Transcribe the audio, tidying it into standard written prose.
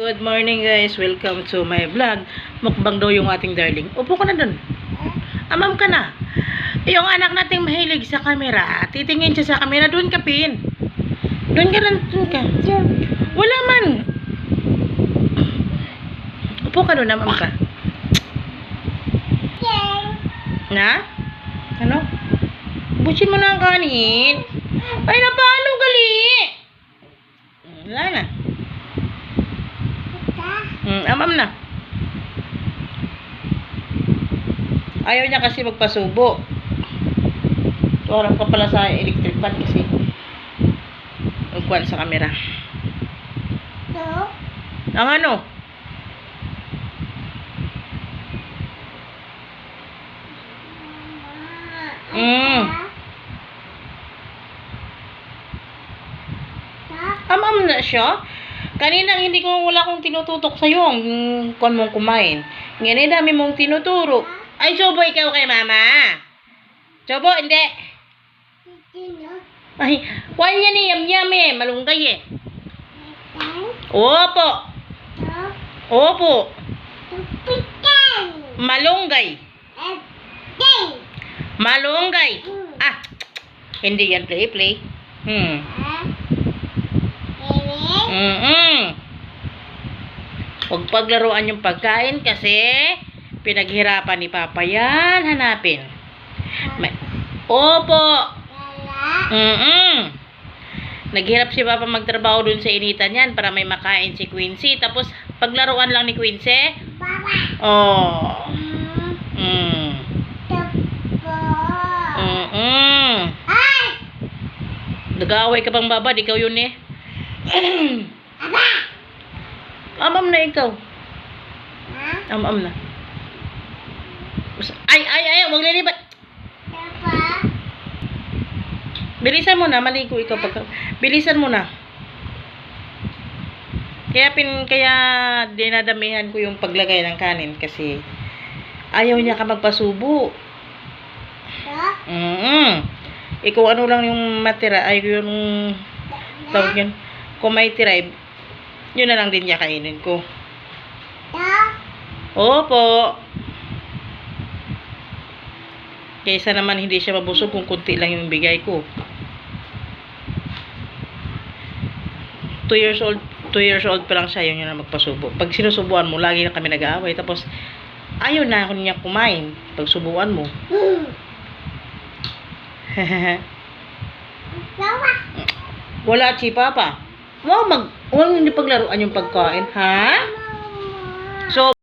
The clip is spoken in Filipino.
Good morning guys, welcome to my vlog. Mukbang daw yung ating darling. Upo ka na dun. Amam ka na. Yung anak nating mahilig sa camera. Titingin siya sa camera. Doon ka, Pin. Doon ka lang. Doon ka. Wala man. Upo ka doon, amam ka. Na? Ano? Busin mo na ang kanin. Ay, napalo gali. Wala na. Amam na. Ayaw niya kasi magpasubo. Tuwarap ka pala sa electric fan kasi magkuhan sa camera. No? Ang ano? Amam na siya. Kanina hindi ko wala akong tinututok sa iyo ang kon mong kumain. Ngayon dami mong tinuturo. Ay, Chobo, ikaw kay mama. Chobo, hindi. Ay, kuwan yan eh, yam-yam eh. Malunggay eh. Opo. Opo. Malunggay. Malunggay. Ah, hindi yan play. Huwag paglaruan yung pagkain kasi pinaghirapan ni Papa yan. Hanapin. Opo. Naghirap si Papa magtrabaho dun sa initan yan para may makain si Quincy. Tapos paglaruan lang ni Quincy. Oh. Nag-aaway ka bang babad? Ikaw yun eh. Amam na ikaw. Amam na. Ay, wag lilipat. Bilisan mo na, maligo ikaw pag. Bilisan mo na. Kaya dinadamihan ko yung paglagay ng kanin kasi ayaw niya ka magpasubo. Ikaw ano lang yung matira, ay yung tawag yun. Kung may tira, yun na lang din niya kainin ko. Opo. Kaysa naman hindi siya mabusog kung kunti lang yung bigay ko. 2 years old pa lang siya, yun na magpasubo. Pag sinusubuan mo, lagi na kami nag-aaway. Tapos, ayaw na ako niya kumain. Pag subuan mo. Wala si Papa. Huwag hindi paglaruan yung pagkain, ha? So,